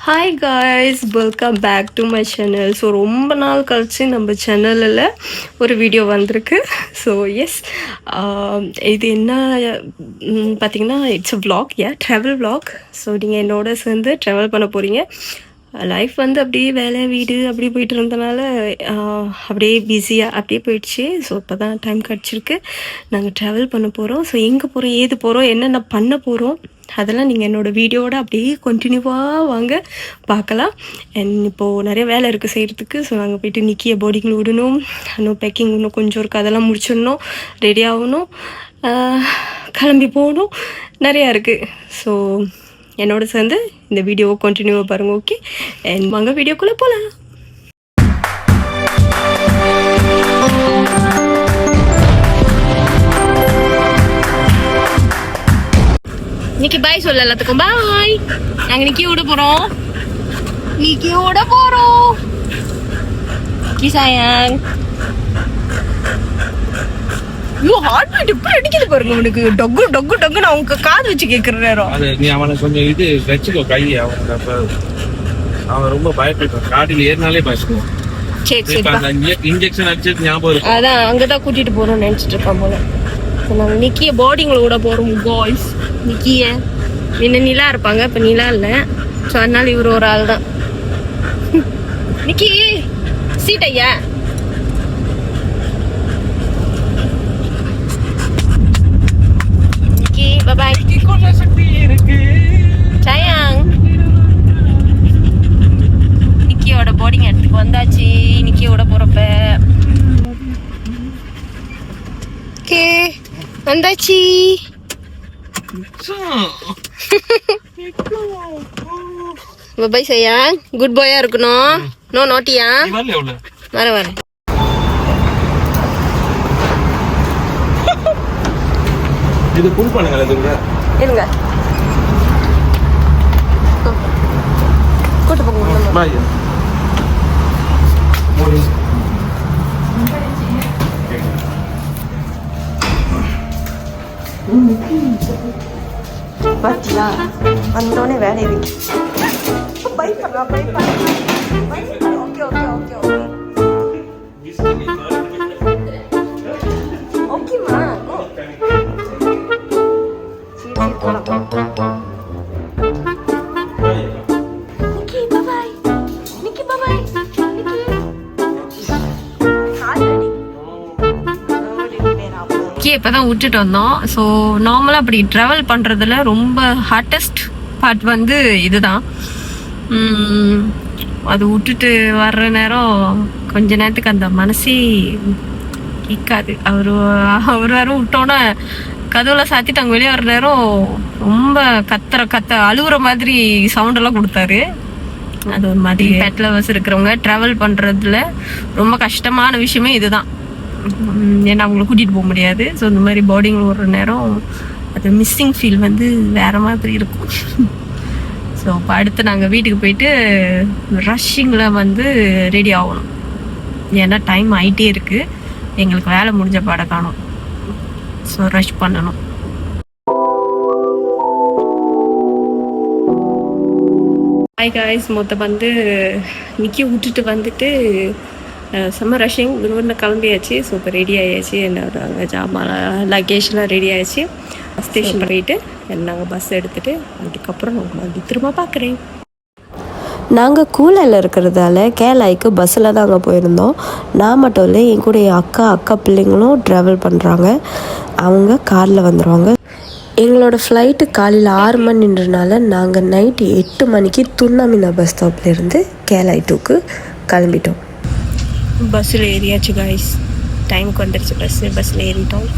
Hi guys, welcome back to my channel. So ரொம்ப நாள் கழிச்சு நம்ம சேனலில் ஒரு வீடியோ வந்திருக்கு. ஸோ எஸ், இது என்ன பார்த்தீங்கன்னா it's a vlog, travel vlog. So நீங்கள் என்னோட சேர்ந்து ட்ராவல் பண்ண போகிறீங்க. லைஃப் வந்து அப்படியே வேலை வீடு அப்படி போயிட்டு இருந்தனால அப்படியே பிஸியாக அப்படியே போயிடுச்சு. ஸோ இப்போ தான் டைம் கிடச்சிருக்கு, நாங்கள் ட்ராவல் பண்ண போகிறோம். ஸோ எங்கே போகிறோம், ஏது போகிறோம், என்னென்ன பண்ண போகிறோம், அதெல்லாம் நீங்கள் என்னோடய வீடியோவோட அப்படியே கண்டினியூவாக வாங்க பார்க்கலாம். அண்ட் இப்போது நிறைய வேலை இருக்குது செய்கிறதுக்கு. ஸோ நாங்கள் போய்ட்டு நிக்கிய போர்டிங்கில் விடணும், இன்னும் பேக்கிங் இன்னும் கொஞ்சம் இருக்குது, அதெல்லாம் முடிச்சிடணும், ரெடி ஆகணும், கிளம்பி போகணும், நிறையா இருக்குது. ஸோ என்னோட சேர்ந்து இந்த வீடியோவை கண்டினியூவாக பாருங்கள். ஓகே, அண்ட் வாங்க வீடியோக்குள்ளே போகலாம். நிக்கி பாய் சொல்ல எல்லாத்துக்கும். பாய். நாங்க நிக்கி விட போறோம், கிசாயங். ஐயோ, ஹார்ட் பீட் இப்ப அடிக்குது பாருங்க உனக்கு. டொக்கு டொக்கு டொக்குன்னு அவங்க காது வச்சு கேக்குற நேரம். அது நீ அவனை கொஞ்சம் இது வச்சுக்கோ கையை. அவன் ரொம்ப பயப்படுவான், காட்டில் ஏறினாலே பயப்படுவான். சரி சரி, இன்ஜெக்ஷன் அடிச்சது ஞாபகம் இருக்கு. அதான் அங்கதான் கூட்டிட்டு போறோம்னு நினைச்சிட்டு இருக்கான் போல. நாங்க நிக்கிய போர்டிங்ல கூட போறோம் பாய்ஸ். நிக்கிய முன்ன நிலா இருப்பாங்க, இப்ப நிலா இல்ல. ஸோ அதனால இவர் ஒரு ஆள் தான். நிக்கி சீட் ஐயா. நிக்கி பாய். சயாங், நிக்கியோட போர்டிங் இடத்துக்கு வந்தாச்சு. நிக்கியோட போறப்ப ஓகே வந்தாச்சு. பாய் சயாங், குட் பாயா இருக்கணும். நோ நோட்டியா. வர இது புல் பண்ணுங்க. இருங்க, கூட்டு போங்க. பாய். பாத்தியா, வந்தோடனே வேலை இருக்கு. பை பண்ணா ஓகே ஓகே ஓகே ஓகே ஓகேம்மா. சரி சரி போலாம். நிக்கி பாய், நிக்கி பாய், இப்பதான் விட்டுட்டு வந்தோம். ஸோ நார்மலாக அப்படி ட்ராவல் பண்ணுறதுல ரொம்ப ஹார்டஸ்ட் பார்ட் வந்து இதுதான். அது விட்டுட்டு வர்ற நேரம் கொஞ்ச நேரத்துக்கு அந்த மனசே கேட்காது. அவர் வேறும் விட்டோன்னே கதவுல சாத்திட்டு அங்கே வெளியே வர்ற நேரம் ரொம்ப அழுகுற மாதிரி சவுண்டெல்லாம் கொடுத்தாரு. அது ஒரு மாதிரி பெட் லவர்ஸ் இருக்கிறவங்க ட்ராவல் பண்ணுறதுல ரொம்ப கஷ்டமான விஷயமே இதுதான். ஏன்னா அவங்கள கூட்டிகிட்டு போக முடியாது. ஸோ இந்த மாதிரி போர்டிங்கில் ஒரு நேரம் அது மிஸ்ஸிங் ஃபீல் வந்து வேறு மாதிரி இருக்கும். ஸோ இப்போ அடுத்து நாங்கள் வீட்டுக்கு போயிட்டு ரஷ்ஷிங்கில் வந்து ரெடி ஆகணும். ஏன்னா டைம் ஆகிட்டே இருக்குது, எங்களுக்கு வேலை முடிஞ்ச பாட காணும். ஸோ ரஷ் பண்ணணும். ஹாய் காய்ஸ், மொத்தம் வந்து நிக்கி விட்டுட்டு வந்துட்டு செம்ம ரஷ்ஷிங் விரும்பின கிளம்பியாச்சு. ஸோ இப்போ ரெடி ஆகியாச்சு. என்ன ஜாமான் லக்கேஜ்லாம் ரெடி ஆகிடுச்சு. ஸ்டேஷன் போயிட்டு நாங்கள் பஸ் எடுத்துகிட்டு அதுக்கப்புறம் நான் திரும்ப பார்க்குறேன். நாங்கள் கூலையில் இருக்கிறதால கேலாய்க்கு பஸ்ஸில் தான் அங்கே போயிருந்தோம். நான் மட்டும் இல்லை, என் கூட என் அக்கா பிள்ளைங்களும் ட்ராவல் பண்ணுறாங்க. அவங்க காரில் வந்துடுவாங்க. எங்களோட ஃப்ளைட்டு காலையில் 6 மணின்றனால நாங்கள் நைட்டு 8 மணிக்கு துர்னாமினா பஸ் ஸ்டாப்லேருந்து கேலாய் 2க்கு கிளம்பிட்டோம். பஸ்ஸில் ஏறியாச்சு காய்ஸ், டைமுக்கு வந்துடுச்சு. பஸ்ஸில் ஏறிட்டோம்.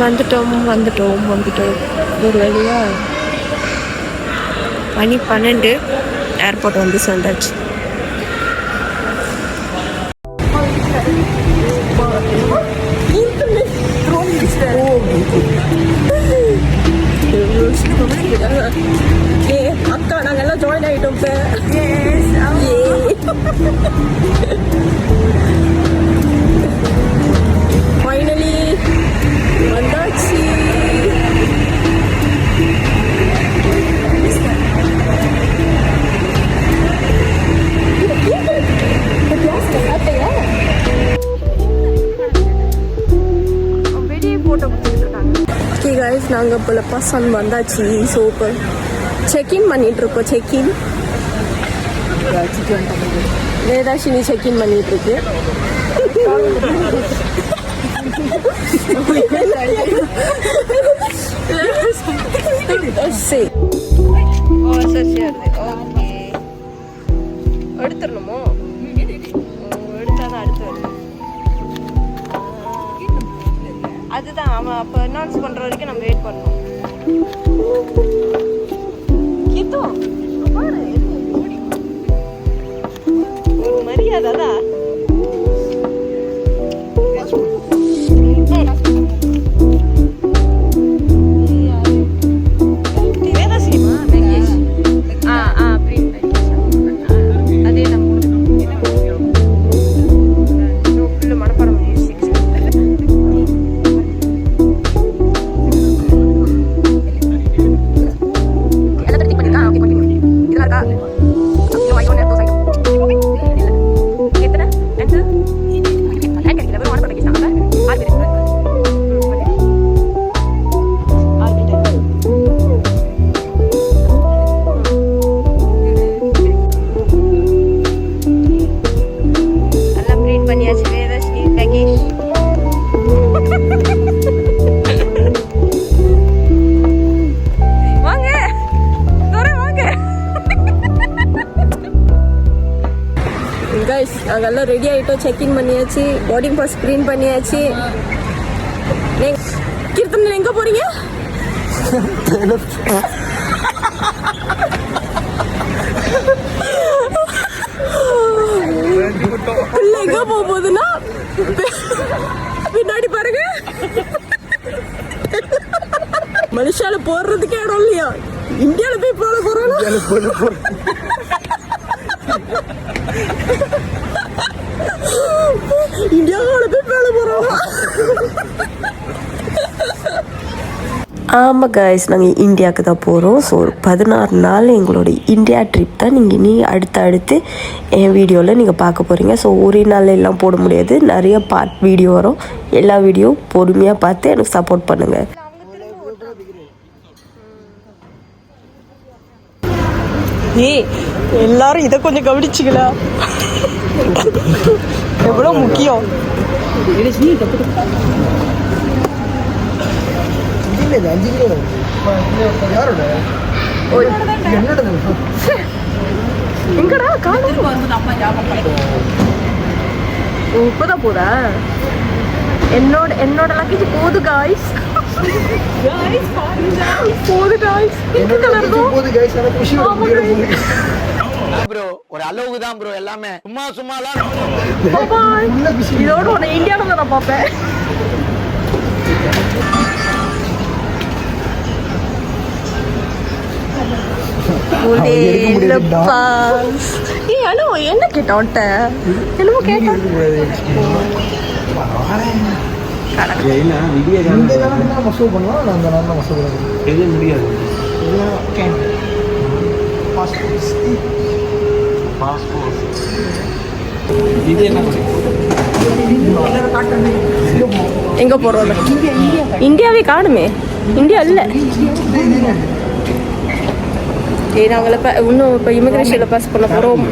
வந்துட்டோம் ஒரு வழியா மணி 12 ஏர்போர்ட் வந்து சேர்ந்தாச்சு. அக்கா நாங்கெல்லாம் ஜாயின் ஆகிட்டோம் ஃபைனலி வந்தாச்சு. வெளியே போட்டோ கொடுத்துட்டு இருக்காங்க. ஓகே கைஸ், நாங்கள் இப்போ லப்பாசான் வந்தாச்சு. ஸோ இப்போ செக்இன் பண்ணிட்டு இருக்கோம். செக்இன் வேதாஷினி செக்இன் பண்ணிட்டு இருக்கு. எடுத்துடணுமோ? எடுத்தாதான் அடுத்து வருது. அதுதான் அவன் அப்போ அனௌன்ஸ் பண்ணுற வரைக்கும் நம்ம வெயிட் பண்ணணும். கீதோ பாரு, ஒரு மரியாதை தான். அதெல்லாம் ரெடி ஆகிட்டோம். செக்இன் பண்ணியாச்சு, போர்டிங் பாஸ் பிரிண்ட் பண்ணியாச்சு. கீர்த்தன் எங்கே போகிறீங்க? பிள்ளை எங்கே போக போகுதுன்னா பின்னாடி பாருங்க. மலேசியால போடுறதுக்கே இடம் இல்லையா? இந்தியாவில போய் போட போறோம். இந்தியாவோட போய் போட போறோம். ஆமாம் கைஸ், நாங்கள் இந்தியாவுக்கு தான் போகிறோம். ஸோ ஒரு 16 நாள் எங்களோட இந்தியா ட்ரிப் தான் நீங்கள் அடுத்து என் வீடியோவில் நீங்கள் பார்க்க போகிறீங்க. ஸோ ஒரே நாள் எல்லாம் போட முடியாது, நிறைய பார்ட் வீடியோ வரும். எல்லா வீடியோ பொறுமையாக பார்த்து எனக்கு சப்போர்ட் பண்ணுங்கள். எல்லாரும் இதை கொஞ்சம் கவனிச்சிங்களா? எவ்வளோ முக்கியம். எங்கடா காலம் இப்பதான் போதா? என்னோட லக்கேஜ் போது காய்ஸ். போது காய்ஸ். ப்ரோ ஒரு அளவுக்கு தான் ப்ரோ, எல்லாமே சும்மாலாம். இதோட உன்னை இந்தியாவில் நான் பார்ப்பேன். என்ன கேட்டா உன்ட்ட? என்னமோ கேட்டா எங்க போறோம்? இந்தியாவே காணுமே. இந்தியா இல்ல. நாங்கள் இன்னும் இப்போ இமிக்ரேஷனில் பாஸ் பண்ண போகிறோம்.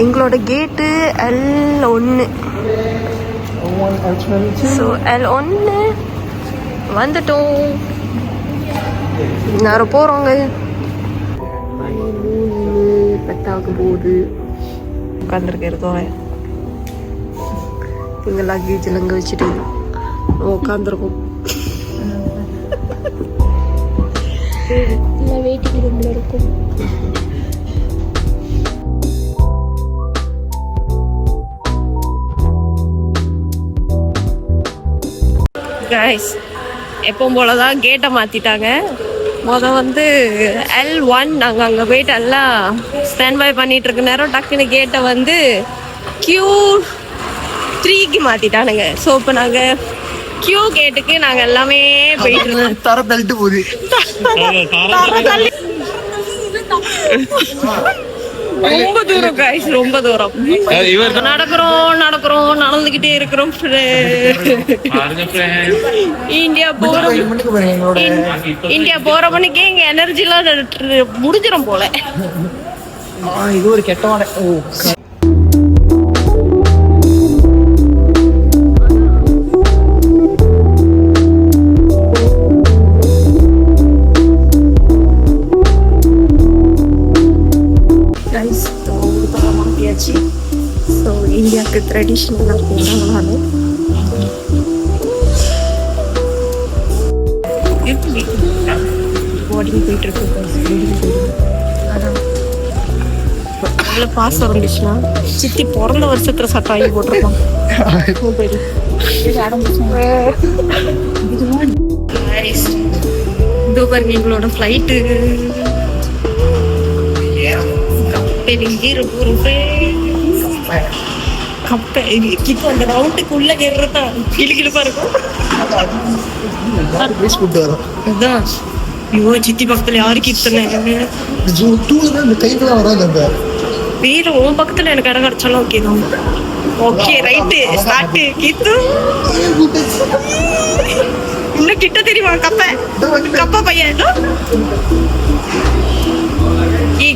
எங்களோட கேட்டு L1. ஸோ L1 வந்துட்டோம். நேரம் போகிறோங்க. 10 போகுது. உட்காந்துருக்க இருக்கோம். எங்கள் லக்கேஜ் அங்கே வச்சுட்டு உட்காந்துருக்கோம். வெயிட்டிங் ரூம்ல இருக்கும். கைஸ் எப்பவும் போல தான் கேட்டை மாற்றிட்டாங்க. வந்து L1 நாங்கள் அங்கே போயிட்டு எல்லாம் ஸ்டாண்ட் பை பண்ணிட்டு இருக்க நேரம் டக்குன்னு கேட்டை வந்து Q3க்கு மாற்றிட்டானுங்க. ஸோ இப்போ நாங்கள் Q கேட்டுக்கு நாங்கள் எல்லாமே போயிட்டு தர தள்ளிட்டு போகுது. ரொம்ப தூரம் கைஸ், ரொம்ப தூரம். நடந்துகிட்டே இருக்கிறோம். இந்தியா போற மணிக்கே இங்க எனர்ஜி எல்லாம் முடிஞ்சிடும் போல. இது ஒரு கெட்டவான. ஸோ இந்தியாவுக்கு ட்ரெடிஷ்னலாக போகிறாங்க. போர்டிங் போயிட்டு இருக்கு. அதான் அதில் பாஸ் வந்துச்சுன்னா சித்தி பிறந்த வருஷத்துல சட்டை வாங்கி போட்டிருப்பான். பாருங்க எங்களோட ஃப்ளைட்டு இப்போ அந்த ரவுண்டுக்குள்ள கேட்கறதான் கிளிக்கிழப்பா இருக்கும். ஐயோ சித்தி பக்கத்துல யாருக்கு இத்தனை வீர உன் பக்கத்துல எனக்கு இடம் கிடைச்சாலும் ஓகே தான். Okay right start. கீத்து இன்னும் கிட்ட தெரியுமா கப்பா பையன்.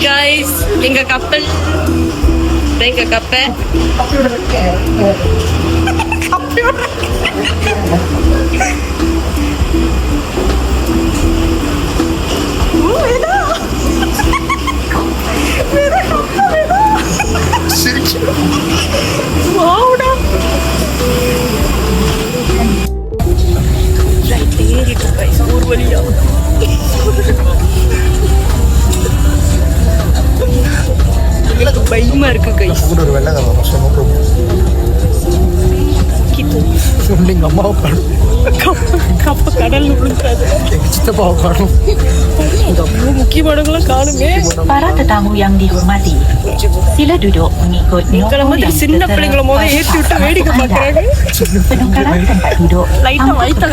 கைஸ் எங்க கப்பல் எங்க கப்பை ஊர் வழியா பயமா இருக்கு கைஸ். ஒரு வெள்ளை அம்மாவை காணும். கப்ப கடல்ல விழுந்துறாது. சித்தப்பாவை காணும். அவ்வளவு முக்கியமானவங்களும் காணுமே. Para tetamu yang dihormati, sila duduk mengikut எங்களை மாதிரி சின்ன பிள்ளைங்களை முதல்ல ஏற்றி விட்டு வேடிக்கை பார்க்கறாங்க. penukaran tempat duduk. லைட்டா வைத்தல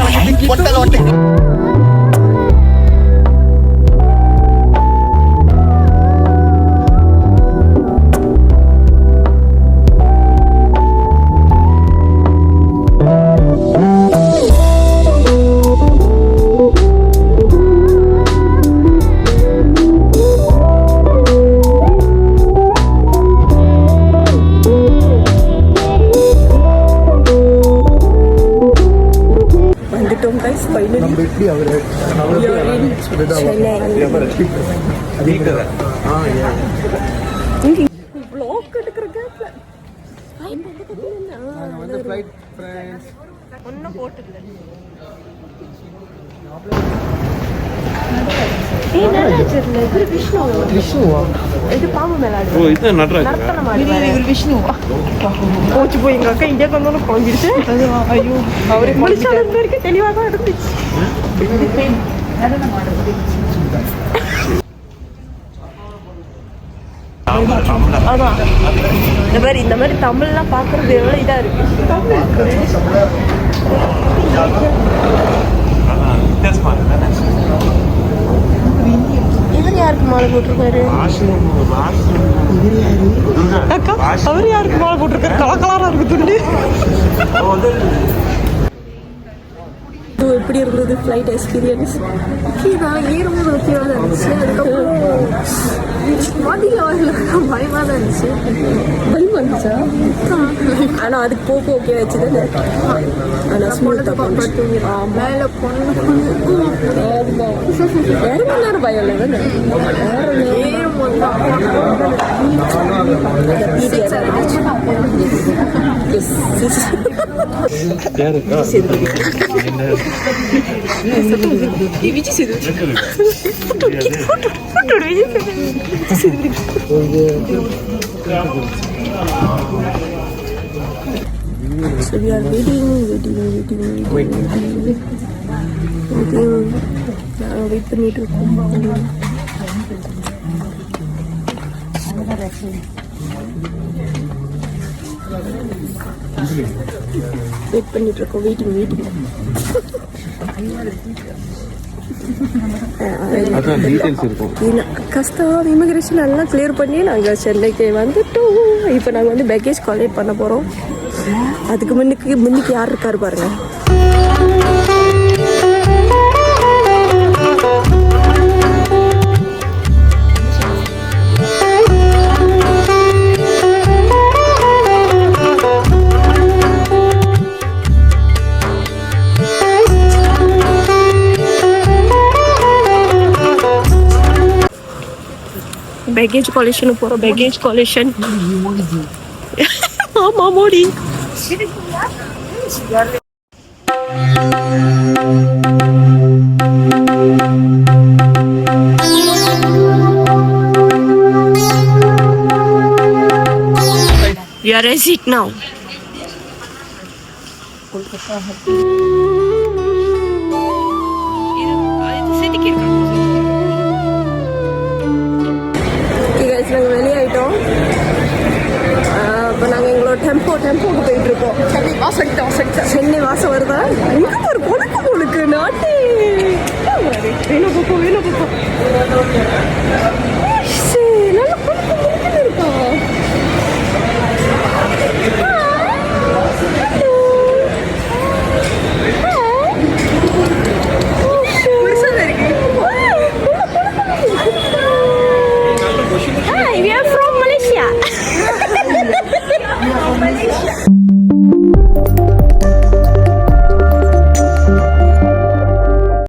நம்ம எப்படி அவரு விஷ்ணுவா இது பாம்பு மேலாடு. ஓ இது நடராஜா. போச்சு போய் எங்க அக்கா இந்தியாவுக்கு வந்தாலும் குழஞ்சிருச்சு. ஐயோ அவரே மனுஷாலும் வரைக்கும் தெளிவாக தான் இருந்துச்சு. அதான் இந்த மாதிரி தமிழ்லாம் பார்க்கறது எவ்வளோ இதாக இருக்கு. இவர் யாருக்கு மாலை போட்டிருக்காரு? அக்கா அவர் யாருக்கு மாலை போட்டிருக்காரு? கலக்கலரா இருக்கு துண்டு. எப்படி இருந்தது ஃப்ளைட் எக்ஸ்பீரியன்ஸ்? ஓகே தான், ஏறும்போது ஓகேவா தான் இருந்துச்சு. அதுக்கப்புறம் மதியம் பயமாக தான் இருந்துச்சு. பயமாக இருந்துச்சா? ஆனால் அதுக்கு போக ஓகே வச்சு தானே. ஆனால் ஸ்மூத்தாக மேலே பொண்ணு வேறு மணி நேரம் பயம் இல்லை தானே. ஏறும்போது So we are waiting. நாங்கள் வெயிட் பண்ணிட்டு இருக்கோம். வெயிட் பண்ணிட்டு இருக்கோம். வெயிட்டிங் கஷ்டம். இமிகிரேஷன் எல்லாம் கிளியர் பண்ணி நாங்கள் சென்னைக்கு வந்துட்டோம். இப்போ நாங்கள் வந்து பேக்கேஜ் கலெக்ட் பண்ண போகிறோம். அதுக்கு முன்னுக்கு யார் இருக்காரு பாருங்க. பேக்கேஜ் கலெக்ஷனுக்கு போகிறோம். Package collection. ஆமாம் Modi. We are exit now. நாங்கள் வெளியாயிட்டோம். இப்போ நாங்கள் எங்களோட டெம்போக்கு போயிட்டு இருக்கோம். சென்னை வாசம் வருதா? எங்கே ஒரு பொழுக்கு நாட்டி வேணும் பக்கம்